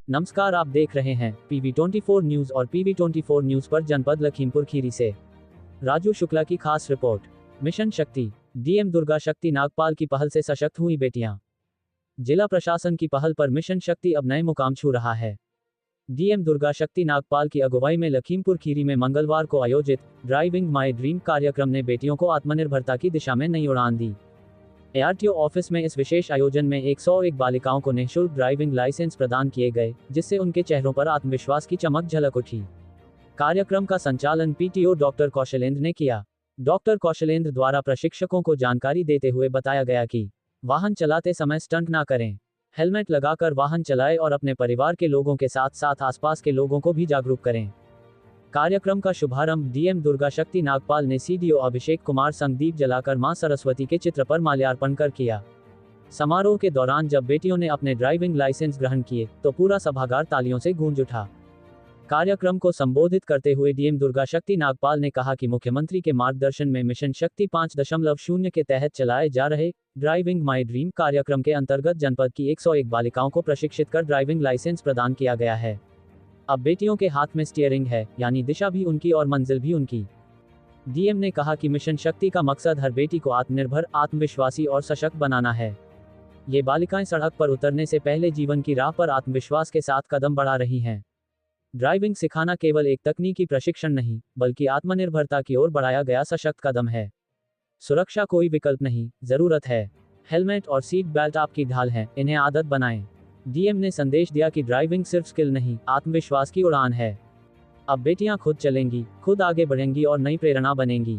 नमस्कार, आप देख रहे हैं PV24 न्यूज और PV24 न्यूज पर जनपद लखीमपुर खीरी से राजू शुक्ला की खास रिपोर्ट। मिशन शक्ति। डीएम दुर्गा शक्ति नागपाल की पहल से सशक्त हुई बेटियां। जिला प्रशासन की पहल पर मिशन शक्ति अब नए मुकाम छू रहा है। डीएम दुर्गा शक्ति नागपाल की अगुवाई में लखीमपुर खीरी में मंगलवार को आयोजित ड्राइविंग माई ड्रीम कार्यक्रम ने बेटियों को आत्मनिर्भरता की दिशा में नई उड़ान दी। ARTO ऑफिस में इस विशेष आयोजन में 101 बालिकाओं को निःशुल्क ड्राइविंग लाइसेंस प्रदान किए गए, जिससे उनके चेहरों पर आत्मविश्वास की चमक झलक उठी। कार्यक्रम का संचालन PTO डॉक्टर कौशलेंद्र ने किया। डॉक्टर कौशलेंद्र द्वारा प्रशिक्षकों को जानकारी देते हुए बताया गया कि वाहन चलाते समय स्टंट ना करें, हेलमेट लगाकर वाहन चलाएं और अपने परिवार के लोगों के साथ साथ आसपास के लोगों को भी जागरूक करें। कार्यक्रम का शुभारंभ डीएम दुर्गा शक्ति नागपाल ने CDO अभिषेक कुमार संग दीप जलाकर मां सरस्वती के चित्र पर माल्यार्पण कर किया। समारोह के दौरान जब बेटियों ने अपने ड्राइविंग लाइसेंस ग्रहण किए तो पूरा सभागार तालियों से गूंज उठा। कार्यक्रम को संबोधित करते हुए डीएम दुर्गा शक्ति नागपाल ने कहा कि मुख्यमंत्री के मार्गदर्शन में मिशन शक्ति 5.0 के तहत चलाए जा रहे ड्राइविंग माई ड्रीम कार्यक्रम के अंतर्गत जनपद की 101 बालिकाओं को प्रशिक्षित कर ड्राइविंग लाइसेंस प्रदान किया गया है। अब बेटियों के हाथ में स्टीयरिंग है, यानी दिशा भी उनकी और मंजिल भी उनकी। डीएम ने कहा कि मिशन शक्ति का मकसद हर बेटी को आत्मनिर्भर, आत्मविश्वासी और सशक्त बनाना है। ये बालिकाएं सड़क पर उतरने से पहले जीवन की राह पर आत्मविश्वास के साथ कदम बढ़ा रही हैं। ड्राइविंग सिखाना केवल एक तकनीकी प्रशिक्षण नहीं, बल्कि आत्मनिर्भरता की ओर बढ़ाया गया सशक्त कदम है। सुरक्षा कोई विकल्प नहीं, जरूरत है। हेलमेट और सीट बेल्ट आपकी ढाल है, इन्हें आदत बनाएं। डीएम ने संदेश दिया कि ड्राइविंग सिर्फ स्किल नहीं, आत्मविश्वास की उड़ान है। अब बेटियां खुद चलेंगी, खुद आगे बढ़ेंगी और नई प्रेरणा बनेंगी।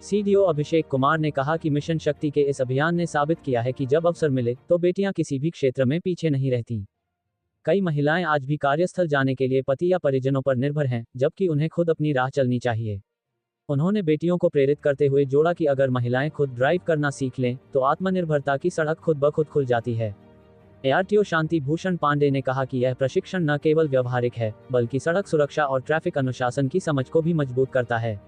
CDO अभिषेक कुमार ने कहा कि मिशन शक्ति के इस अभियान ने साबित किया है कि जब अवसर मिले तो बेटियां किसी भी क्षेत्र में पीछे नहीं रहती। कई महिलाएं आज भी कार्यस्थल जाने के लिए पति या परिजनों पर निर्भर हैं, जबकि उन्हें खुद अपनी राह चलनी चाहिए। उन्होंने बेटियों को प्रेरित करते हुए जोड़ा कि अगर महिलाएं खुद ड्राइव करना सीख लें तो आत्मनिर्भरता की सड़क खुद ब खुद खुल जाती है। ARTO शांति भूषण पांडे ने कहा कि यह प्रशिक्षण न केवल व्यवहारिक है, बल्कि सड़क सुरक्षा और ट्रैफिक अनुशासन की समझ को भी मजबूत करता है।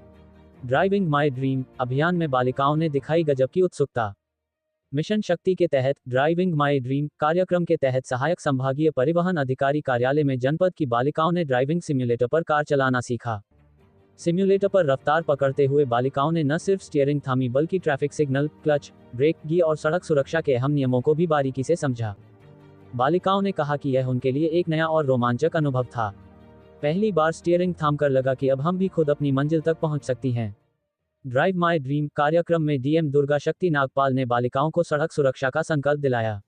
ड्राइविंग माई ड्रीम अभियान में बालिकाओं ने दिखाई गजब की उत्सुकता। मिशन शक्ति के तहत ड्राइविंग माई ड्रीम कार्यक्रम के तहत सहायक संभागीय परिवहन अधिकारी कार्यालय में जनपद की बालिकाओं ने ड्राइविंग सिम्युलेटर पर कार चलाना सीखा। सिम्युलेटर पर रफ्तार पकड़ते हुए बालिकाओं ने न सिर्फ स्टीयरिंग थामी, बल्कि traffic signal, clutch, brake, gear और सड़क सुरक्षा के अहम नियमों को भी बारीकी से समझा। बालिकाओं ने कहा कि यह उनके लिए एक नया और रोमांचक अनुभव था। पहली बार स्टीयरिंग थामकर लगा कि अब हम भी खुद अपनी मंजिल तक पहुंच सकती हैं। ड्राइव माई ड्रीम कार्यक्रम में डीएम दुर्गा शक्ति नागपाल ने बालिकाओं को सड़क सुरक्षा का संकल्प दिलाया।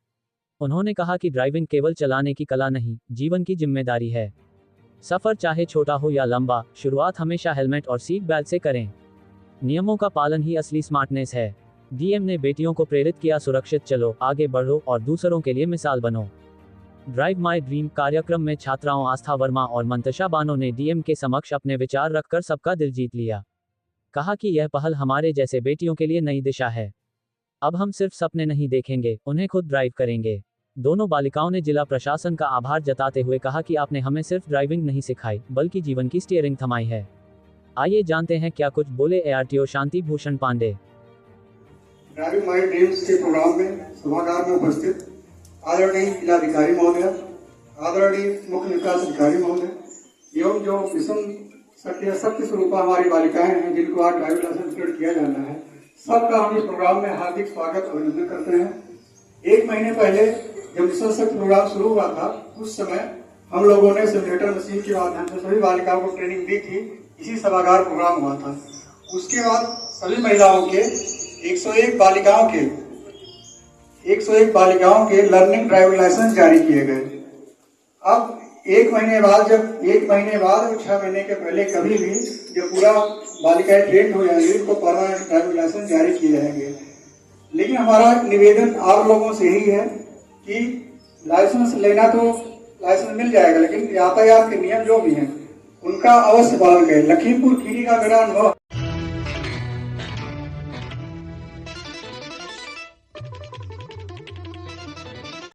उन्होंने कहा कि ड्राइविंग केवल चलाने की कला नहीं, जीवन की जिम्मेदारी है। सफर चाहे छोटा हो या लंबा, शुरुआत हमेशा हेलमेट और सीट बेल्ट से करें। नियमों का पालन ही असली स्मार्टनेस है। डीएम ने बेटियों को प्रेरित किया, सुरक्षित चलो, आगे बढ़ो और दूसरों के लिए मिसाल बनो। ड्राइव माई ड्रीम कार्यक्रम में छात्राओं आस्था वर्मा और मंतशा बानो ने डीएम के समक्ष अपने विचार रखकर सबका दिल जीत लिया। कहा कि यह पहल हमारे जैसे बेटियों के लिए नई दिशा है। अब हम सिर्फ सपने नहीं देखेंगे, उन्हें खुद ड्राइव करेंगे। दोनों बालिकाओं ने जिला प्रशासन का आभार जताते हुए कहा कि आपने हमें सिर्फ ड्राइविंग नहीं सिखाई, बल्कि जीवन की स्टीयरिंग थमाई है। आइए जानते हैं क्या कुछ बोले ARTO Shanti Bhushan Pandey. Driving my dreams के प्रोग्राम में सभागार में उपस्थित आदरणीय जिलाधिकारी महोदय, आदरणीय मुख्य विकास अधिकारी महोदय एवं जो मिशन शक्ति स्वरूपा हमारी बालिकाएं हैं जिनको आज ड्राइविंग लाइसेंस ग्रहण किया जाना है, सबका हम इस प्रोग्राम में हार्दिक स्वागत अभिनंदन करते हैं। 1 महीने पहले जब मिशन शक्ति प्रोग्राम शुरू हुआ था, उस समय हम लोगों ने सिम्युलेटर मशीन के माध्यम से सभी बालिकाओं को ट्रेनिंग दी थी। इसी सभागार प्रोग्राम हुआ था। उसके बाद सभी महिलाओं के 101 बालिकाओं के लर्निंग ड्राइविंग लाइसेंस जारी किए गए। अब 1 महीने बाद और 6 महीने के पहले कभी भी जब पूरा बालिकाएं ट्रेन हो जाएंगी तो परमानेंट ड्राइविंग लाइसेंस जारी किए जाएंगे। लेकिन हमारा निवेदन आप लोगों से ही है कि लाइसेंस लेना तो लाइसेंस मिल जाएगा, लेकिन यातायात के नियम जो भी हैं उनका अवश्य पालन करें। लखीमपुर खीरी का मेरा अनुभव